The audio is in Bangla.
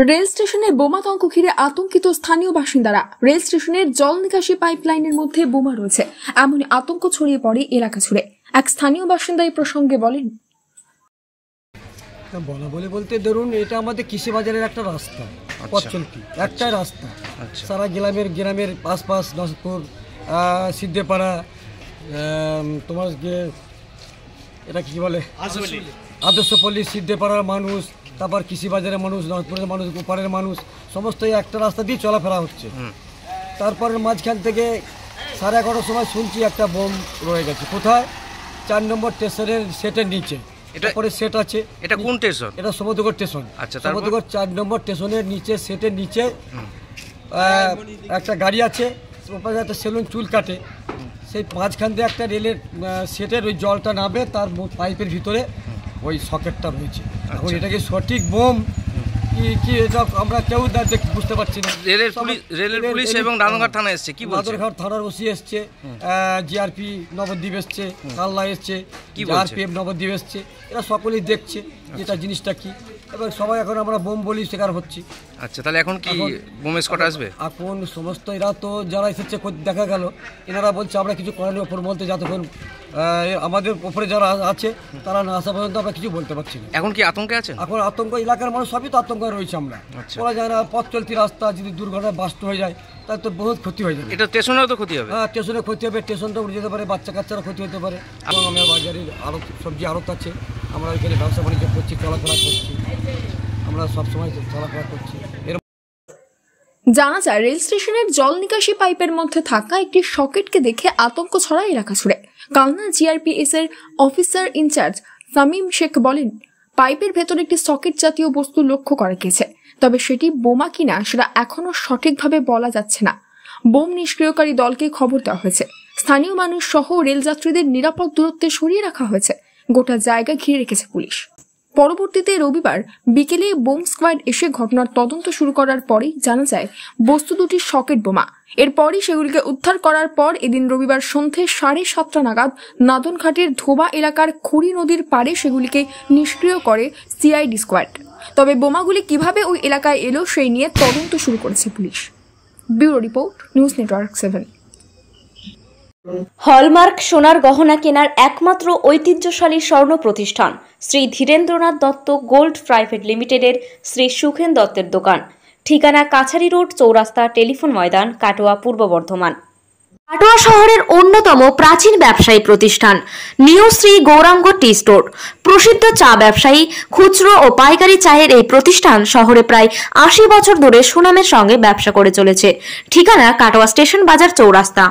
রেল স্টেশনে বোমাতঙ্ক ঘিরে আতঙ্কিত স্থানীয় বাসিন্দারা। রেল স্টেশনের জল নিকাশি পাইপলাইনের মধ্যে বোমা রয়েছে, এমনই আতঙ্ক ছড়িয়ে পড়ে এলাকা জুড়ে। এক স্থানীয় বাসিন্দা এই প্রসঙ্গে বলেন, বলা বলতে ধরুন, এটা আমাদের কৃষি বাজারের একটা রাস্তা, পথ চলতি একটাই রাস্তা। সারা গ্রামের আশপাশ নসপুর, সিদ্ধেপাড়া, তোমার এটা কি বলে আদর্শপল্লী, সিদ্ধেপাড়ার মানুষ, তারপর কৃষি বাজারের মানুষ, নসপুরের মানুষ, গোপালের মানুষ, সমস্ত একটা রাস্তা দিয়ে চলাফেরা হচ্ছে। তারপরে মাঝখান থেকে 11:30 সময় শুনছি একটা বোম রয়ে গেছে। কোথায়? 4 নম্বর স্টেশনের সেটের নিচে। তারপরে সেট আছে। এটা কোন স্টেশন? এটা সমুদ্রগড় স্টেশন। আচ্ছা, সমুদ্রগড় 4 নম্বর স্টেশনের নিচে, সেটের নিচে একটা গাড়ি আছে, একটা সেলুন চুল কাটে। সেই মাঝখান দিয়ে একটা রেলের সেটের ওই জলটা নামে, তার পাইপের ভিতরে ওই সকেটটা রয়েছে। এখন এটাকে সঠিক বোম কি এটা আমরা কেউ বুঝতে পারছি না। রেলের পুলিশ এবং রানাঘাট থানা এসছে, কি বলছে? রানাঘাট থানার ওসি এসছে, জিআরপি নবদ্বীপ এসছে, কাল্লা এসছে, আরপিএফ নবদ্বীপ এসছে। এরা সকলেই দেখছে এটা জিনিসটা কি, এবং সবাই এখন আমরা বোম বলি শিকার হচ্ছি। আচ্ছা, তাহলে এখন কি বোম স্কোয়াড আসবে? এখন সমস্ত এরা তো যারা এসেছে দেখা গেল, এনারা বলছে আমরা কিছু করার ওপর বলতে, যতক্ষণ আমাদের উপরে যারা আছে তারা না আসা পর্যন্ত আমরা কিছু বলতে পারছি না। এখন কি আতঙ্কে আছে? এখন আতঙ্ক, এলাকার মানুষ সবই তো আতঙ্কে রয়েছে। আমরা বলা যায় না, পথ চলতি রাস্তা যদি দুর্ঘটনায় বাস্ট হয়ে যায় তাহলে তো বহুত ক্ষতি হয়ে যাবে। এটা স্টেশনেও তো ক্ষতি হবে। হ্যাঁ, স্টেশনে ক্ষতি হবে, স্টেশনটা উঠে যেতে পারে, বাচ্চা কাচ্চারা ক্ষতি হতে পারে। এবং আমার বাজারের আড়ত, সবজি আড়ত আছে, আমরা ওইখানে ব্যবসা বাণিজ্য করছি, চলাফেরা করছি, আমরা সবসময় চলাফেরা করছি। জানা যায়, রেল স্টেশনের জল নিকাশি পাইপের মধ্যে থাকা একটি সকেটকে দেখে আতঙ্ক ছড়ায় এলাকা জুড়ে। কালনা জিআরপিএস এর অফিসার ইনচার্জ সামিম শেখ বলেন, পাইপের ভেতর একটি সকেট জাতীয় বস্তু লক্ষ্য করা গেছে, তবে সেটি বোমা কিনা সেটা এখনো সঠিকভাবে বলা যাচ্ছে না। বোম নিষ্ক্রিয়কারী দলকে খবর দেওয়া হয়েছে। স্থানীয় মানুষ সহ রেল যাত্রীদের নিরাপদ দূরত্বে সরিয়ে রাখা হয়েছে। গোটা জায়গা ঘিরে রেখেছে পুলিশ। পরবর্তীতে রবিবার বিকেলে বোম স্কোয়াড এসে ঘটনার তদন্ত শুরু করার পরেই জানা যায় বস্তু দুটি সকেট বোমা। এরপরই সেগুলিকে উদ্ধার করার পর এদিন রবিবার সন্ধ্যে 7:30 নাগাদ নাদনঘাটের ধোবা এলাকার খুরি নদীর পাড়ে সেগুলিকে নিষ্ক্রিয় করে সিআইডি স্কোয়াড। তবে বোমাগুলি কিভাবে ওই এলাকায় এলো সেই নিয়ে তদন্ত শুরু করেছে police. Bureau report, news network 7। Hallmark সোনার গহনা কেনার একমাত্র ঐতিহ্যশালী স্বর্ণ প্রতিষ্ঠান শ্রী ধীরেন্দ্রনাথ দত্ত গোল্ড প্রাইভেট লিমিটেডের শ্রী সুখেন দত্তের দোকান। ঠিকানা কাছারি রোড, চৌরাস্তা, টেলিফোন ময়দান, কাটোয়া, পূর্ব বর্ধমান। কাটোয়া শহরের অন্যতম প্রাচীন ব্যবসায়ী প্রতিষ্ঠান new Shri Gouranga tea store. প্রসিদ্ধ চা ব্যবসায়ী, খুচরো ও পাইকারি চায়ের এই প্রতিষ্ঠান শহরে প্রায় 80 বছর ধরে সুনামের সঙ্গে ব্যবসা করে চলেছে। ঠিকানা কাটোয়া স্টেশন বাজার, চৌরাস্তা।